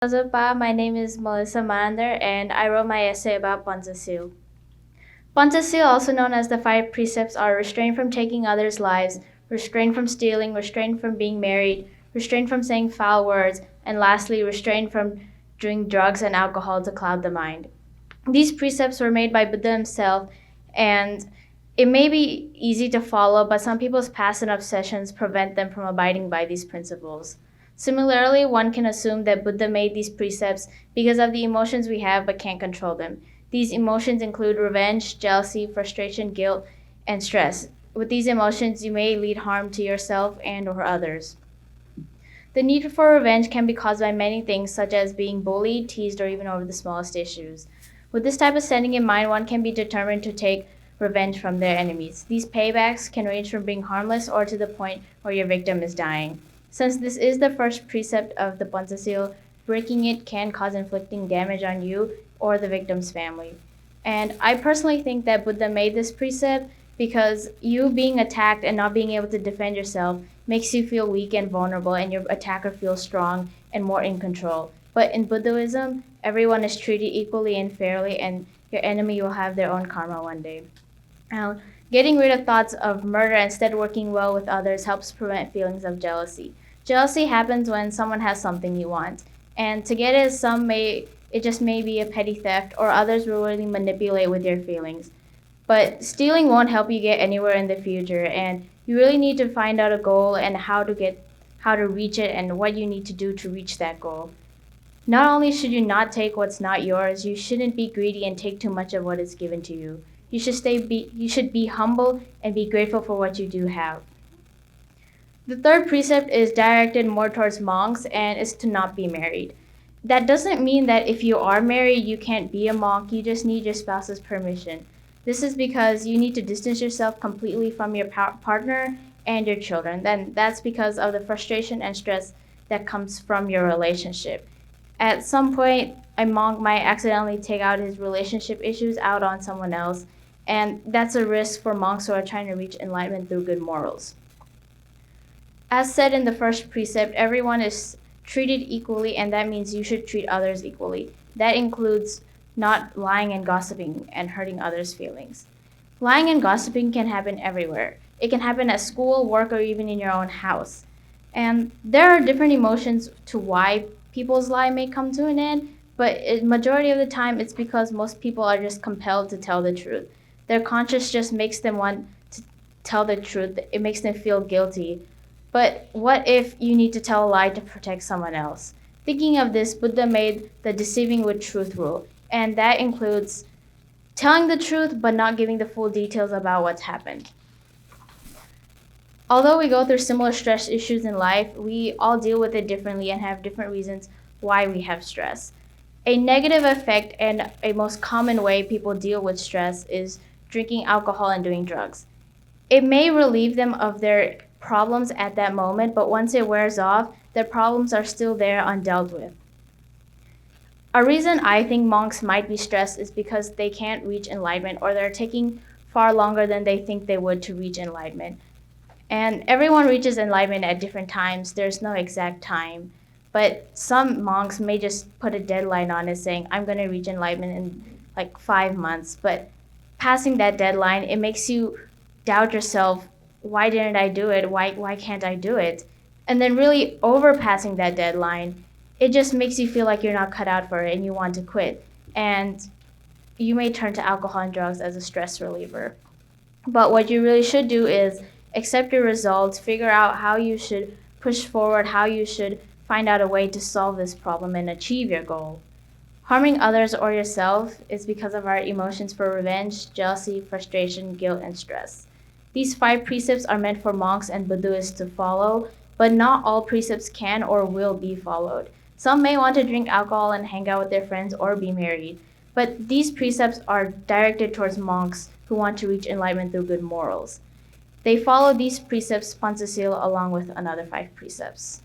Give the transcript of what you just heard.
Pa, my name is Melissa Manandhar, and I wrote my essay about Panchasheel. Panchasheel, also known as the five precepts, are restraint from taking others' lives, restraint from stealing, restraint from being married, restraint from saying foul words, and lastly, restraint from doing drugs and alcohol to cloud the mind. These precepts were made by Buddha himself, and it may be easy to follow, but some people's past and obsessions prevent them from abiding by these principles. Similarly, one can assume that Buddha made these precepts because of the emotions we have but can't control them. These emotions include revenge, jealousy, frustration, guilt, and stress. With these emotions, you may lead harm to yourself and or others. The need for revenge can be caused by many things, such as being bullied, teased, or even over the smallest issues. With this type of setting in mind, one can be determined to take revenge from their enemies. These paybacks can range from being harmless or to the point where your victim is dying. Since this is the first precept of the Panchasheel, breaking it can cause inflicting damage on you or the victim's family. And I personally think that Buddha made this precept because you being attacked and not being able to defend yourself makes you feel weak and vulnerable, and your attacker feels strong and more in control. But in Buddhism, everyone is treated equally and fairly, and your enemy will have their own karma one day. Now, getting rid of thoughts of murder and instead working well with others helps prevent feelings of jealousy. Jealousy happens when someone has something you want, and to get it, it just may be a petty theft, or others will really manipulate with your feelings. But stealing won't help you get anywhere in the future, and you really need to find out a goal and how to reach it and what you need to do to reach that goal. Not only should you not take what's not yours, you shouldn't be greedy and take too much of what is given to you. You should be humble and be grateful for what you do have. The third precept is directed more towards monks and is to not be married. That doesn't mean that if you are married, you can't be a monk, you just need your spouse's permission. This is because you need to distance yourself completely from your partner and your children. Then that's because of the frustration and stress that comes from your relationship. At some point, a monk might accidentally take out his relationship issues out on someone else, and that's a risk for monks who are trying to reach enlightenment through good morals. As said in the first precept, everyone is treated equally, and that means you should treat others equally. That includes not lying and gossiping and hurting others' feelings. Lying and gossiping can happen everywhere. It can happen at school, work, or even in your own house. And there are different emotions to why people's lie may come to an end, but majority of the time it's because most people are just compelled to tell the truth. Their conscience just makes them want to tell the truth. It makes them feel guilty. But what if you need to tell a lie to protect someone else? Thinking of this, Buddha made the deceiving with truth rule, and that includes telling the truth but not giving the full details about what's happened. Although we go through similar stress issues in life, we all deal with it differently and have different reasons why we have stress. A negative effect and a most common way people deal with stress is drinking alcohol and doing drugs. It may relieve them of their problems at that moment, but once it wears off, their problems are still there undealt with. A reason I think monks might be stressed is because they can't reach enlightenment, or they're taking far longer than they think they would to reach enlightenment. And everyone reaches enlightenment at different times. There's no exact time. But some monks may just put a deadline on it saying, I'm going to reach enlightenment in like 5 months. But passing that deadline, it makes you doubt yourself. Why didn't I do it? Why can't I do it? And then really overpassing that deadline, it just makes you feel like you're not cut out for it and you want to quit. And you may turn to alcohol and drugs as a stress reliever. But what you really should do is accept your results, figure out how you should push forward, how you should find out a way to solve this problem and achieve your goal. Harming others or yourself is because of our emotions for revenge, jealousy, frustration, guilt, and stress. These five precepts are meant for monks and Buddhists to follow, but not all precepts can or will be followed. Some may want to drink alcohol and hang out with their friends or be married, but these precepts are directed towards monks who want to reach enlightenment through good morals. They follow these precepts, Panchasheel, along with another five precepts.